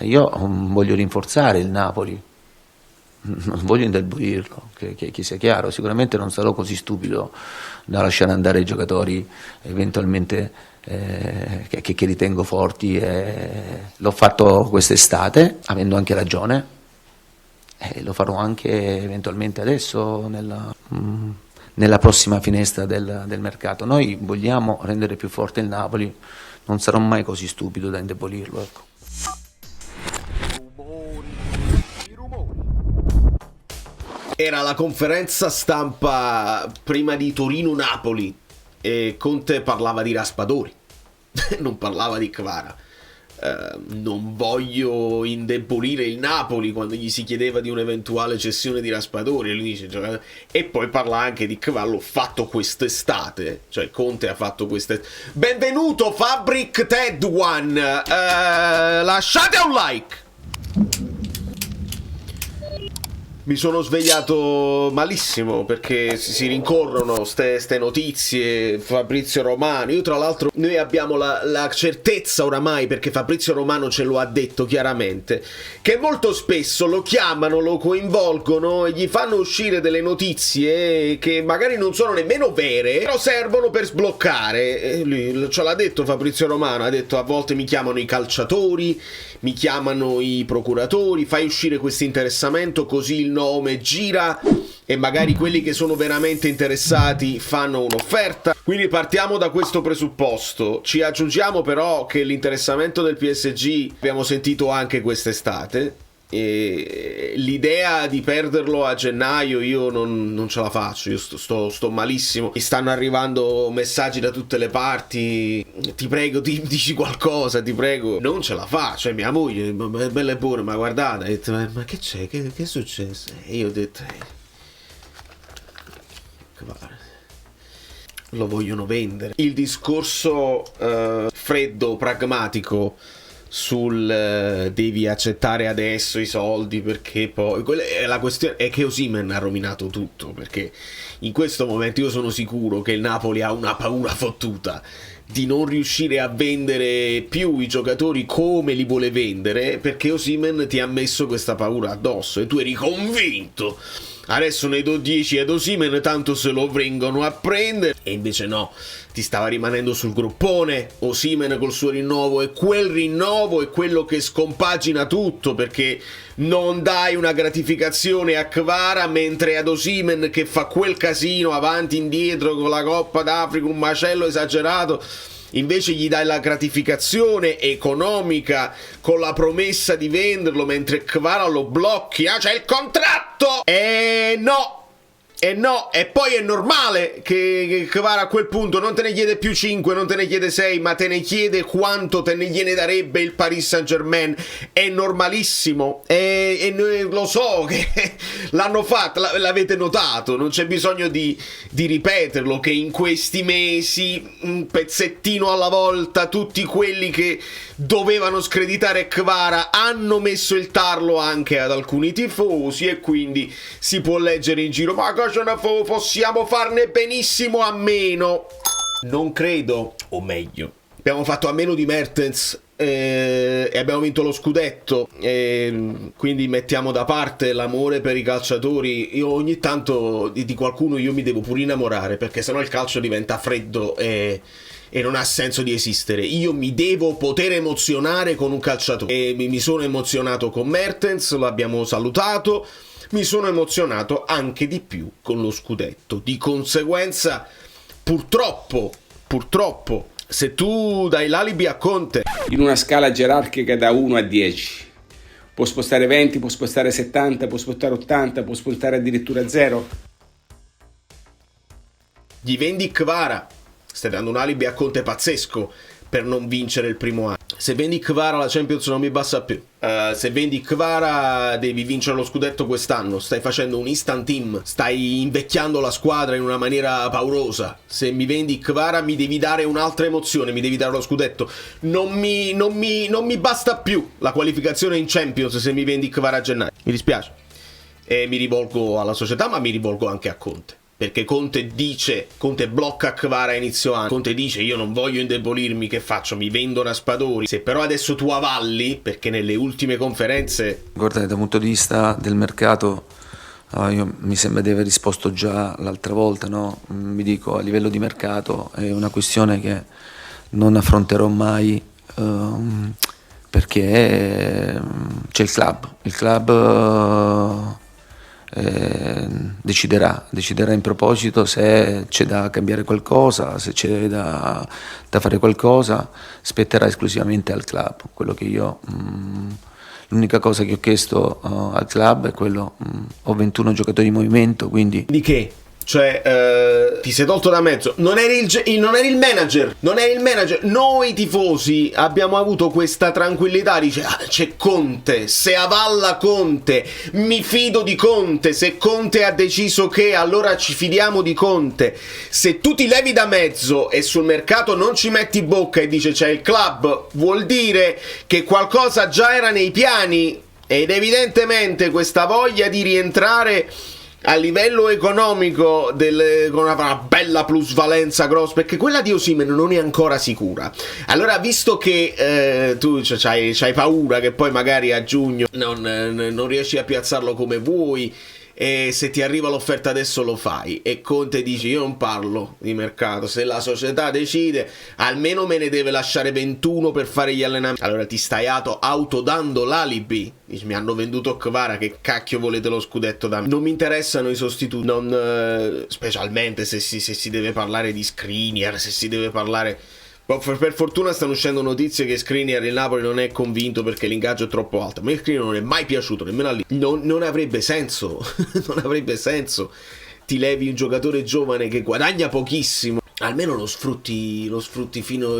Io voglio rinforzare il Napoli, non voglio indebolirlo, che sia chiaro. Sicuramente non sarò così stupido da lasciare andare i giocatori eventualmente che ritengo forti. L'ho fatto quest'estate, avendo anche ragione, e lo farò anche eventualmente adesso nella prossima finestra del mercato. Noi vogliamo rendere più forte il Napoli, non sarò mai così stupido da indebolirlo, ecco. Era la conferenza stampa prima di Torino-Napoli e Conte parlava di Raspadori, non parlava di Kvara. Non voglio indebolire il Napoli quando gli si chiedeva di un'eventuale cessione di Raspadori, e lui dice, e poi parla anche di Kvara. L'ho fatto quest'estate, cioè Conte ha fatto quest'estate. Benvenuto Fabric Ted One, lasciate un like. Mi sono svegliato malissimo perché si rincorrono ste notizie. Fabrizio Romano, io tra l'altro, noi abbiamo la certezza oramai, perché Fabrizio Romano ce lo ha detto chiaramente, che molto spesso lo chiamano, lo coinvolgono e gli fanno uscire delle notizie che magari non sono nemmeno vere, però servono per sbloccare. E lui ce l'ha detto Fabrizio Romano, ha detto: a volte mi chiamano i calciatori, mi chiamano i procuratori, fai uscire questo interessamento così il nome gira e magari quelli che sono veramente interessati fanno un'offerta. Quindi partiamo da questo presupposto. Ci aggiungiamo però che l'interessamento del PSG abbiamo sentito anche quest'estate, e l'idea di perderlo a gennaio io non ce la faccio. Io sto malissimo, mi stanno arrivando messaggi da tutte le parti: ti prego, dici qualcosa, ti prego. Non ce la faccio. Cioè mia moglie, bella e buona, ma guardate, ha detto, ma che c'è, che è successo? E io ho detto, lo vogliono vendere. Il discorso freddo, pragmatico sul devi accettare adesso i soldi, perché poi la questione è che Osimhen ha rovinato tutto, perché in questo momento io sono sicuro che il Napoli ha una paura fottuta di non riuscire a vendere più i giocatori come li vuole vendere, perché Osimhen ti ha messo questa paura addosso e tu eri convinto: adesso ne do 10 ad Osimhen, tanto se lo vengono a prendere. E invece no, ti stava rimanendo sul groppone Osimhen col suo rinnovo, e quel rinnovo è quello che scompagina tutto, perché non dai una gratificazione a Kvara, mentre ad Osimhen, che fa quel casino avanti e indietro con la Coppa d'Africa, un macello esagerato, invece gli dai la gratificazione economica con la promessa di venderlo, mentre Kvara lo blocchi. C'è il contratto! No, e poi è normale che Kvara a quel punto non te ne chiede più 5, non te ne chiede 6, ma te ne chiede quanto te ne gliene darebbe il Paris Saint-Germain. È normalissimo, e lo so che l'hanno fatto, l'avete notato, non c'è bisogno di ripeterlo, che in questi mesi, un pezzettino alla volta, tutti quelli che dovevano screditare Kvara hanno messo il tarlo anche ad alcuni tifosi, e quindi si può leggere in giro: ma cosa ne possiamo farne benissimo a meno? Non credo, o meglio, abbiamo fatto a meno di Mertens e abbiamo vinto lo scudetto, quindi mettiamo da parte l'amore per i calciatori. Io ogni tanto di qualcuno io mi devo pure innamorare, perché sennò il calcio diventa freddo e non ha senso di esistere. Io mi devo poter emozionare con un calciatore, e mi sono emozionato con Mertens, l'abbiamo salutato. Mi sono emozionato anche di più con lo scudetto. Di conseguenza, purtroppo, se tu dai l'alibi a Conte in una scala gerarchica da 1 a 10, può spostare 20, può spostare 70, può spostare 80, può spostare addirittura 0, gli vendi Kvara, stai dando un alibi a Conte pazzesco per non vincere il primo anno. Se vendi Kvara, la Champions non mi basta più. Se vendi Kvara, devi vincere lo scudetto quest'anno. Stai facendo un instant team, stai invecchiando la squadra in una maniera paurosa. Se mi vendi Kvara, mi devi dare un'altra emozione, mi devi dare lo scudetto. Non mi basta più la qualificazione in Champions se mi vendi Kvara a gennaio. Mi dispiace. E mi rivolgo alla società, ma mi rivolgo anche a Conte. perché Conte blocca Kvara a inizio anno, Conte dice io non voglio indebolirmi, che faccio? Mi vendo Raspadori. Se però adesso tu avalli, perché nelle ultime conferenze... Guardate, dal punto di vista del mercato, io mi sembra di aver risposto già l'altra volta, no? Vi dico, a livello di mercato è una questione che non affronterò mai, perché c'è il club deciderà in proposito se c'è da cambiare qualcosa, se c'è da fare qualcosa, spetterà esclusivamente al club. Quello che io l'unica cosa che ho chiesto al club è quello, ho 21 giocatori in movimento, quindi... Di che? Cioè, ti sei tolto da mezzo. Non eri il manager. Noi tifosi abbiamo avuto questa tranquillità. Dice, c'è Conte. Se avalla Conte, mi fido di Conte. Se Conte ha deciso che, allora ci fidiamo di Conte. Se tu ti levi da mezzo e sul mercato non ci metti bocca e dice c'è il club, vuol dire che qualcosa già era nei piani. Ed evidentemente questa voglia di rientrare a livello economico con una bella plusvalenza grossa, perché quella di Osimhen non è ancora sicura. Allora, visto che tu c'hai paura che poi magari a giugno non riesci a piazzarlo come vuoi, e se ti arriva l'offerta adesso lo fai, e Conte dice io non parlo di mercato, se la società decide almeno me ne deve lasciare 21 per fare gli allenamenti, allora ti stai autodando l'alibi. Dici, mi hanno venduto Kvara, che cacchio volete lo scudetto da me? Non mi interessano i sostituti, specialmente se si deve parlare di Skriniar, se si deve parlare... Per fortuna stanno uscendo notizie che Skriniar il Napoli non è convinto perché l'ingaggio è troppo alto. Ma Skriniar non è mai piaciuto, nemmeno a lì. Non avrebbe senso. Non avrebbe senso. Ti levi un giocatore giovane che guadagna pochissimo, almeno lo sfrutti fino...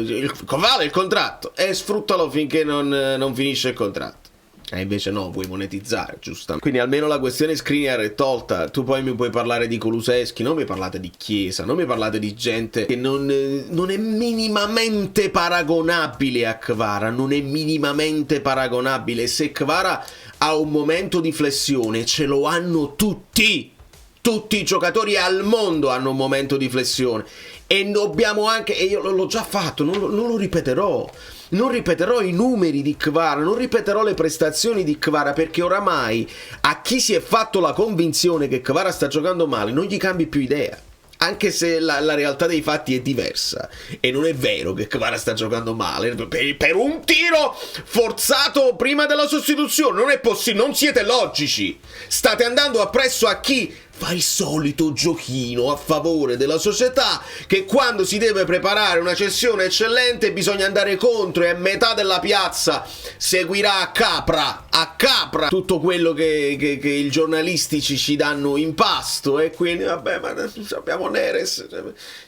Vale il contratto e sfruttalo finché non finisce il contratto. E invece no, vuoi monetizzare, giustamente. Quindi almeno la questione Skriniar è tolta. Tu poi mi puoi parlare di Kulusevski, non mi parlate di Chiesa, non mi parlate di gente che non è minimamente paragonabile a Kvara. Non è minimamente paragonabile. Se Kvara ha un momento di flessione, ce lo hanno tutti. Tutti i giocatori al mondo hanno un momento di flessione. E dobbiamo anche, e io l'ho già fatto, non lo ripeterò. Non ripeterò i numeri di Kvara, non ripeterò le prestazioni di Kvara, perché oramai a chi si è fatto la convinzione che Kvara sta giocando male non gli cambi più idea. Anche se la realtà dei fatti è diversa. E non è vero che Kvara sta giocando male per un tiro forzato prima della sostituzione. Non è possibile, non siete logici. State andando appresso a chi fa il solito giochino a favore della società, che quando si deve preparare una cessione eccellente bisogna andare contro, e a metà della piazza seguirà a capra tutto quello che i giornalistici ci danno in pasto. E quindi vabbè, ma abbiamo Neres,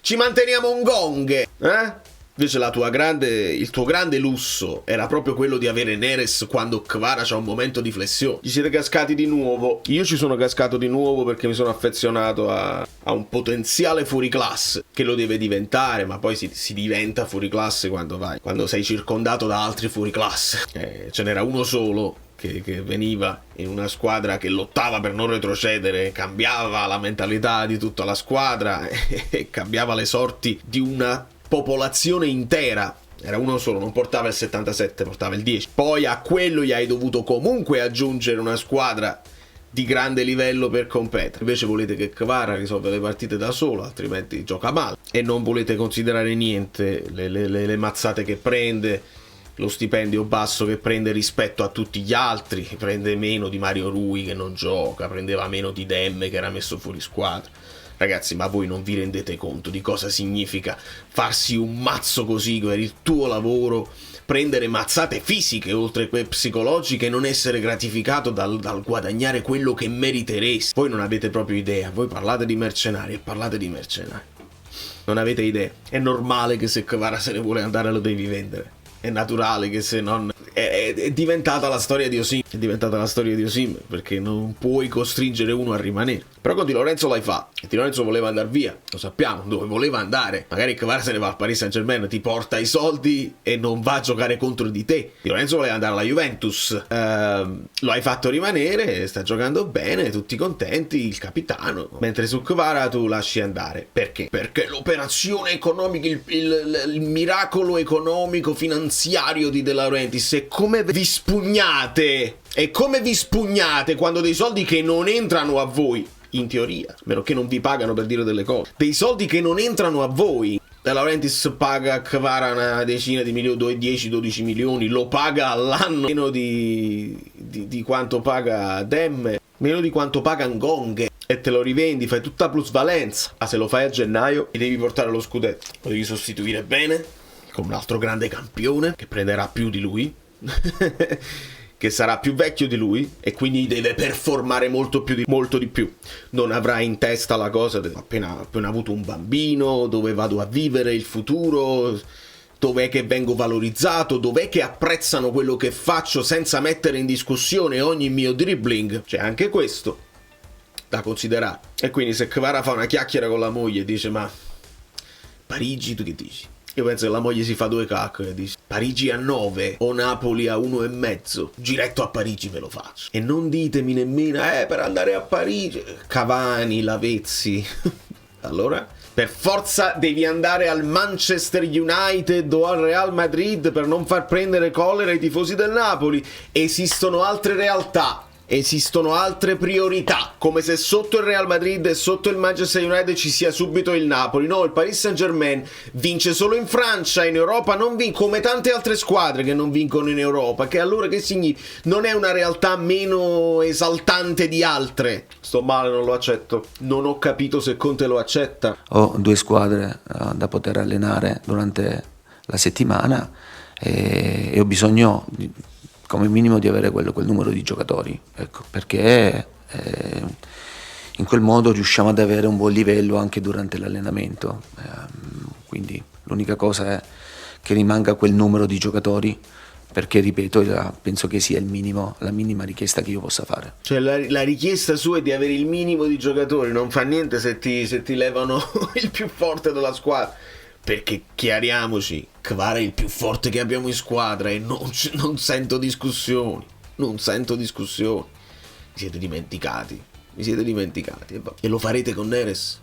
ci manteniamo un gong, Invece il tuo grande lusso era proprio quello di avere Neres quando Kvara c'ha un momento di flessione. Ci siete cascati di nuovo. Io ci sono cascato di nuovo perché mi sono affezionato a un potenziale fuoriclasse, che lo deve diventare, ma poi si diventa fuoriclasse quando sei circondato da altri fuoriclasse. Ce n'era uno solo che veniva in una squadra che lottava per non retrocedere, cambiava la mentalità di tutta la squadra e cambiava le sorti di una popolazione intera. Era uno solo, non portava il 77, portava il 10. Poi a quello gli hai dovuto comunque aggiungere una squadra di grande livello per competere. Invece volete che Kvara risolva le partite da solo, altrimenti gioca male. E non volete considerare niente le mazzate che prende, lo stipendio basso che prende rispetto a tutti gli altri. Prende meno di Mario Rui, che non gioca, prendeva meno di Demme, che era messo fuori squadra. Ragazzi, ma voi non vi rendete conto di cosa significa farsi un mazzo così per il tuo lavoro, prendere mazzate fisiche oltre che psicologiche, e non essere gratificato dal guadagnare quello che meriteresti? Voi non avete proprio idea. Voi parlate di mercenari e parlate di mercenari. Non avete idea. È normale che se Kvara se ne vuole andare lo devi vendere. È naturale che se non... È diventata la storia di Osimhen. è diventata la storia di Osimhen, perché non puoi costringere uno a rimanere. Però con Di Lorenzo l'hai fatto, e Di Lorenzo voleva andare via, lo sappiamo dove voleva andare. Magari Kvara se ne va al Paris Saint-Germain, ti porta i soldi e non va a giocare contro di te. Di Lorenzo voleva andare alla Juventus, lo hai fatto rimanere, sta giocando bene, tutti contenti, il capitano. Mentre su Kvara tu lasci andare. Perché? Perché l'operazione economica, il miracolo economico finanziario di De Laurentiis è come vi spugnate. E come vi spugnate quando dei soldi che non entrano a voi, in teoria, meno che non vi pagano per dire delle cose, dei soldi che non entrano a voi. De Laurentiis paga a Kvara una decina di milioni, 10-12 milioni, lo paga all'anno, meno di quanto paga Demme, meno di quanto paga Ngonghe, e te lo rivendi, fai tutta plusvalenza. Ma se lo fai a gennaio e devi portare lo scudetto, lo devi sostituire bene con un altro grande campione che prenderà più di lui che sarà più vecchio di lui e quindi deve performare molto di più. Non avrà in testa la cosa appena avuto un bambino, dove vado a vivere il futuro, dov'è che vengo valorizzato, dov'è che apprezzano quello che faccio senza mettere in discussione ogni mio dribbling. C'è anche questo da considerare. E quindi se Kvara fa una chiacchiera con la moglie e dice: ma Parigi, tu che dici? Io penso che la moglie si fa due cacche e dice: Parigi a 9 o Napoli a 1,5, giretto a Parigi me lo faccio. E non ditemi nemmeno per andare a Parigi Cavani, Lavezzi allora per forza devi andare al Manchester United o al Real Madrid per non far prendere collera ai tifosi del Napoli. Esistono altre realtà, esistono altre priorità, come se sotto il Real Madrid e sotto il Manchester United ci sia subito il Napoli. No, il Paris Saint-Germain vince solo in Francia, in Europa non vince, come tante altre squadre che non vincono in Europa, che allora che significa? Non è una realtà meno esaltante di altre. Sto male, non lo accetto. Non ho capito se Conte lo accetta. Ho 2 squadre da poter allenare durante la settimana e ho bisogno come minimo di avere quel numero di giocatori, ecco, perché in quel modo riusciamo ad avere un buon livello anche durante l'allenamento, quindi l'unica cosa è che rimanga quel numero di giocatori, perché ripeto, penso che sia la minima richiesta che io possa fare. Cioè la richiesta sua è di avere il minimo di giocatori, non fa niente se ti levano il più forte della squadra. Perché chiariamoci, Kvara è il più forte che abbiamo in squadra e non sento discussioni. Non sento discussioni. Vi siete dimenticati. E lo farete con Neres.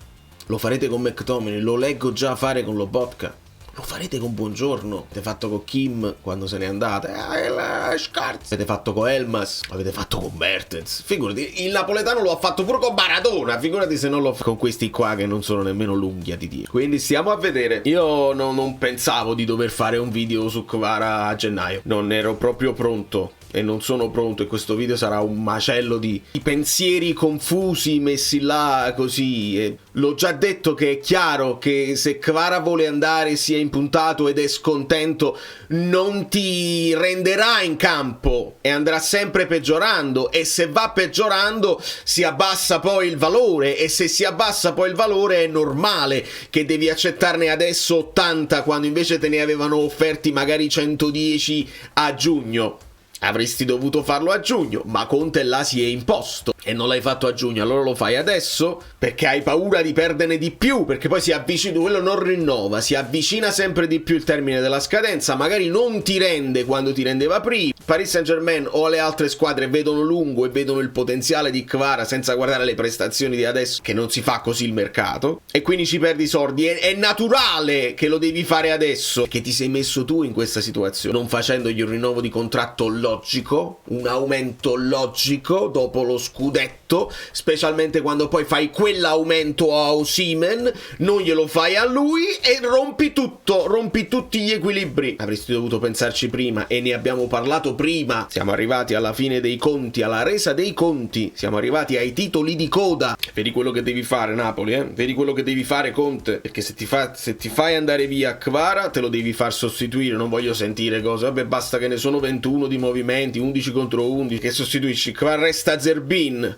Lo farete con McTominay. Lo leggo già fare con Lobotka. Lo farete con Buongiorno. Avete fatto con Kim quando se n'è andata. Avete fatto con Elmas. Avete fatto con Mertens. Figurati, il napoletano lo ha fatto pure con Maradona. Figurati se non lo fa con questi qua che non sono nemmeno l'unghia di Dio. Quindi stiamo a vedere. Io non pensavo di dover fare un video su Kvara a gennaio. Non ero proprio pronto. E non sono pronto, e questo video sarà un macello di pensieri confusi messi là così. E l'ho già detto che è chiaro che se Kvara vuole andare, sia impuntato ed è scontento, non ti renderà in campo e andrà sempre peggiorando, e se va peggiorando si abbassa poi il valore, e se si abbassa poi il valore è normale che devi accettarne adesso 80 quando invece te ne avevano offerti magari 110 a giugno. Avresti dovuto farlo a giugno, ma Conte là si è imposto e non l'hai fatto a giugno, allora lo fai adesso perché hai paura di perderne di più, perché poi si avvicina, quello non rinnova, si avvicina sempre di più il termine della scadenza, magari non ti rende quando ti rendeva prima. Paris Saint-Germain o le altre squadre vedono lungo e vedono il potenziale di Kvara senza guardare le prestazioni di adesso, che non si fa così il mercato, e quindi ci perdi soldi. È naturale che lo devi fare adesso, che ti sei messo tu in questa situazione, non facendogli un rinnovo di contratto logico, un aumento logico dopo lo scudetto, specialmente quando poi fai quell'aumento a Osimhen, non glielo fai a lui e rompi tutto, rompi tutti gli equilibri. Avresti dovuto pensarci prima, e ne abbiamo parlato prima. Siamo arrivati alla fine dei conti, alla resa dei conti, siamo arrivati ai titoli di coda. Vedi quello che devi fare, Napoli, vedi quello che devi fare, Conte, perché se ti fai andare via Kvara te lo devi far sostituire. Non voglio sentire cose, vabbè, basta che ne sono 21 di movimenti, 11 contro 11, che sostituisci Kvara, resta Zerbin,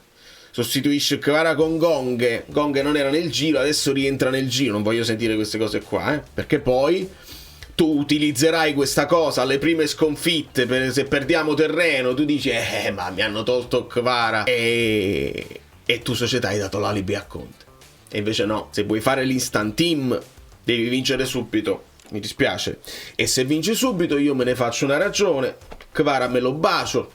sostituisce Kvara con Gonghe non era nel giro, adesso rientra nel giro. Non voglio sentire queste cose qua, perché poi tu utilizzerai questa cosa alle prime sconfitte, se perdiamo terreno, tu dici ma mi hanno tolto Kvara e tu società hai dato l'alibi a Conte. E invece no, se vuoi fare l'instant team devi vincere subito, mi dispiace, e se vinci subito io me ne faccio una ragione, Kvara me lo bacio,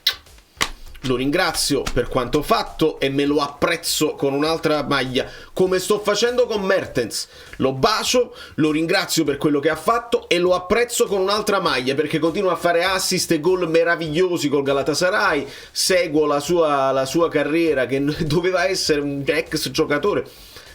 lo ringrazio per quanto fatto e me lo apprezzo con un'altra maglia, come sto facendo con Mertens. Lo bacio, lo ringrazio per quello che ha fatto e lo apprezzo con un'altra maglia, perché continua a fare assist e gol meravigliosi col Galatasaray. Seguo la sua carriera, che doveva essere un ex giocatore,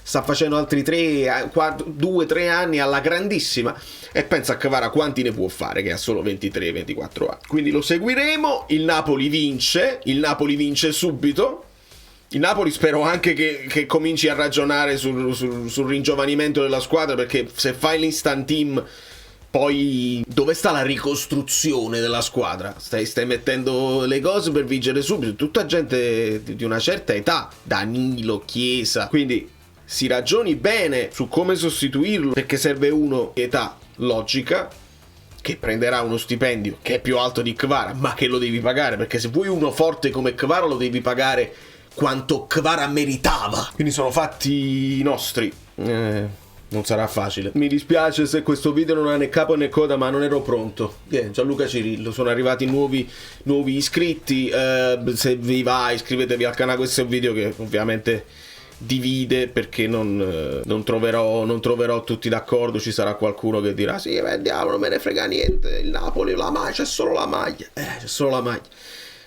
sta facendo altri 2-3 anni alla grandissima, e pensa a Kvara quanti ne può fare, che ha solo 23-24 anni. Quindi lo seguiremo. Il Napoli vince subito. Il Napoli spero anche che cominci a ragionare sul ringiovanimento della squadra, perché se fai l'instant team poi dove sta la ricostruzione della squadra? Stai mettendo le cose per vincere subito, tutta gente di una certa età, Danilo, Chiesa, quindi si ragioni bene su come sostituirlo, perché serve uno di età logica, che prenderà uno stipendio che è più alto di Kvara, ma che lo devi pagare, perché se vuoi uno forte come Kvara lo devi pagare quanto Kvara meritava. Quindi sono fatti nostri. Non sarà facile. Mi dispiace se questo video non ha né capo né coda, ma non ero pronto. Gianluca Cirillo, sono arrivati nuovi iscritti. Se vi va, iscrivetevi al canale. Questo è un video che ovviamente divide, perché non troverò tutti d'accordo. Ci sarà qualcuno che dirà sì, vediamo, non me ne frega niente, il Napoli, la maglia, c'è solo la maglia, c'è solo la maglia.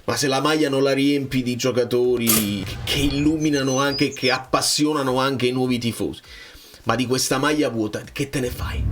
Ma se la maglia non la riempi di giocatori che illuminano anche, che appassionano anche i nuovi tifosi, ma di questa maglia vuota che te ne fai?